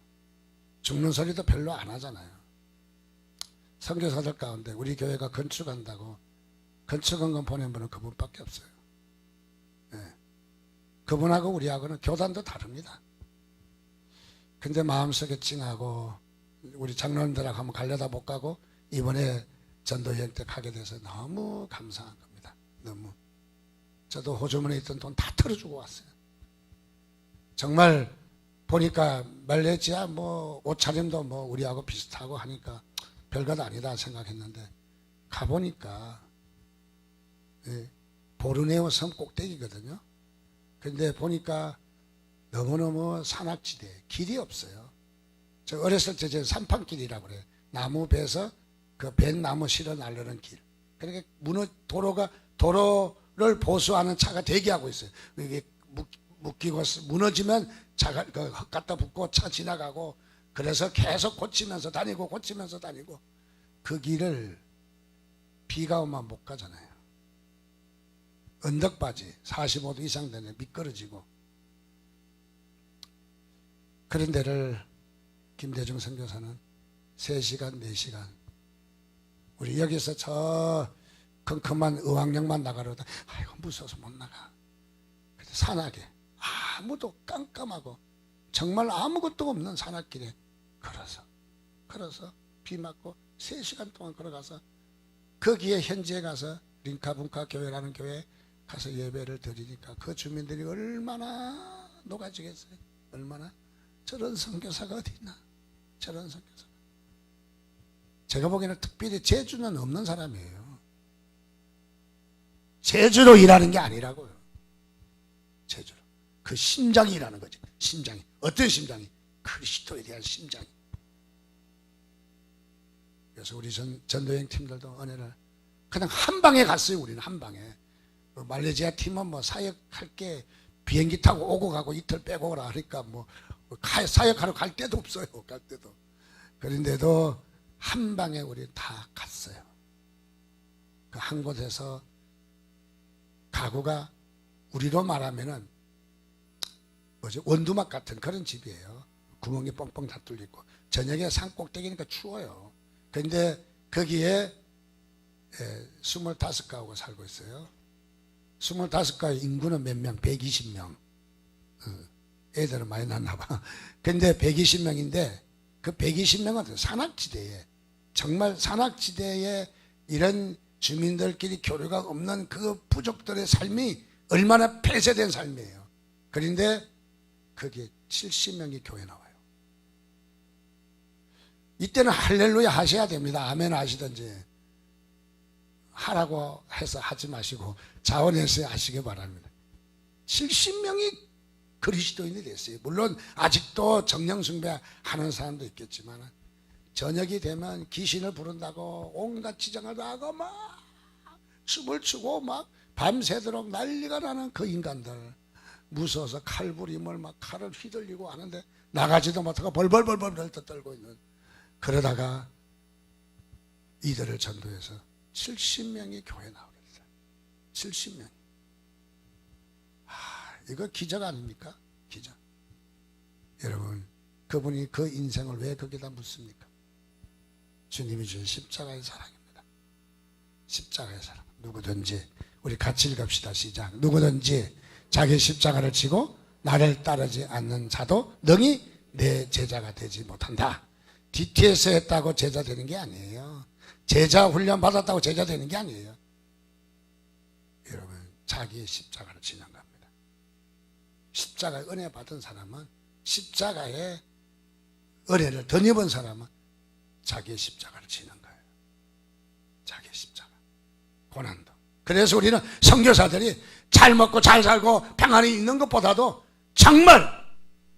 죽는 소리도 별로 안 하잖아요. 선교사들 가운데 우리 교회가 건축한다고 건축원금 보낸 분은 그분밖에 없어요. 그분하고 우리하고는 교단도 다릅니다. 근데 마음속에 찡하고 우리 장로님들하고 한번 가려다 못 가고 이번에 전도여행 때 가게 돼서 너무 감사한 겁니다. 너무. 저도 호주머니에 있던 돈 다 털어주고 왔어요. 정말 보니까 말레이시아 뭐 옷차림도 뭐 우리하고 비슷하고 하니까 별것 아니다 생각했는데, 가보니까 보르네오 섬 꼭대기거든요. 근데 보니까 너무너무 산악지대, 길이 없어요. 저 어렸을 때 저 산판길이라고 그래요. 나무 베서 그 뱃나무 실어 나르는 길. 그러니까 도로를 보수하는 차가 대기하고 있어요. 이게 묶이고 무너지면 차가 흙 갖다 붓고 차 지나가고, 그래서 계속 고치면서 다니고 고치면서 다니고, 그 길을 비가 오면 못 가잖아요. 언덕바지 45도 이상 되네, 미끄러지고. 그런 데를 김대중 선교사는 3시간 4시간, 우리 여기서 저 컴컴한 의왕역만 나가려다 아이고 무서워서 못 나가. 근데 산악에 아무도 깜깜하고 정말 아무것도 없는 산악길에 걸어서 비 맞고 3시간 동안 걸어가서 거기에 현지에 가서 링카분카 교회라는 교회에 가서 예배를 드리니까 그 주민들이 얼마나 녹아지겠어요. 얼마나. 저런 선교사가 어디 있나. 저런 선교사가. 제가 보기에는 특별히 재주는 없는 사람이에요. 재주로 일하는 게 아니라고요. 재주로. 그 심장이 일하는 거지. 심장이. 어떤 심장이? 그리스도에 대한 심장이. 그래서 우리 전도여행 팀들도 은혜를 그냥 한 방에 갔어요. 우리는 한 방에. 말레이시아 팀은 뭐 사역할 게 비행기 타고 오고 가고 이틀 빼고 오라 하니까 뭐 사역하러 갈 데도 없어요. 갈 데도. 그런데도 한 방에 우리 다 갔어요. 그 한 곳에서 가구가 우리로 말하면은 뭐지, 원두막 같은 그런 집이에요. 구멍이 뻥뻥 다 뚫리고 저녁에 산 꼭대기니까 추워요. 그런데 거기에 25가구가 살고 있어요. 25가구 인구는 몇 명? 120명. 애들은 많이 낳나 봐. 근데 120명인데 그 120명은 산악지대에, 정말 산악지대에 이런 주민들끼리 교류가 없는 그 부족들의 삶이 얼마나 폐쇄된 삶이에요. 그런데 거기에 70명이 교회 나와요. 이때는 할렐루야 하셔야 됩니다. 아멘 하시든지. 하라고 해서 하지 마시고 자원해서 하시기 바랍니다. 70명이 그리스도인이 됐어요. 물론 아직도 정령 숭배하는 사람도 있겠지만, 저녁이 되면 귀신을 부른다고 온갖 지정을 하고 막 춤을 추고 막 밤새도록 난리가 나는 그 인간들, 무서워서 칼부림을 막 칼을 휘둘리고 하는데 나가지도 못하고 벌벌벌벌 떨고 있는, 그러다가 이들을 전도해서 70명이 교회 나오게 됐어요. 70명. 이거 기적 아닙니까? 기적. 여러분, 그분이 그 인생을 왜 거기다 묻습니까? 주님이 주신 십자가의 사랑입니다. 십자가의 사랑. 누구든지, 우리 같이 읽읍시다. 시작. 누구든지 자기 십자가를 지고 나를 따르지 않는 자도 능히 내 제자가 되지 못한다. DTS 했다고 제자 되는 게 아니에요. 제자 훈련 받았다고 제자 되는 게 아니에요. 여러분, 자기의 십자가를 지는 겁니다. 십자가의 은혜 받은 사람은, 십자가의 은혜를 덧입은 사람은 자기의 십자가를 지는 거예요. 자기의 십자가. 고난도. 그래서 우리는 선교사들이 잘 먹고 잘 살고 평안히 있는 것보다도 정말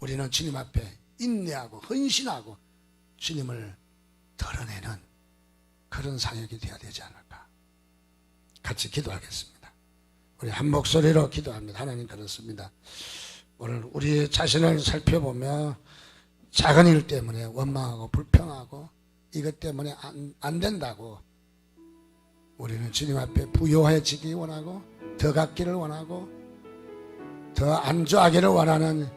우리는 주님 앞에 인내하고 헌신하고 주님을 드러내는 그런 사역이 되어야 되지 않을까. 같이 기도하겠습니다. 우리 한 목소리로 기도합니다. 하나님 그렇습니다. 오늘 우리 자신을 살펴보며 작은 일 때문에 원망하고 불평하고 이것 때문에 안 된다고 우리는 주님 앞에 부요해지기 원하고 더 갖기를 원하고 더 안주하기를 원하는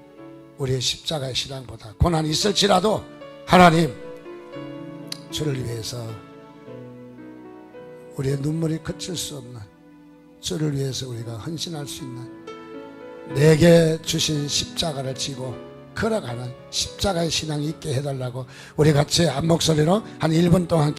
우리의 십자가의 신앙보다 고난이 있을지라도 하나님 주를 위해서 우리의 눈물이 그칠 수 없는 주를 위해서 우리가 헌신할 수 있는 내게 주신 십자가를 지고 걸어가는 십자가의 신앙이 있게 해달라고 우리 같이 한 목소리로 한 1분 동안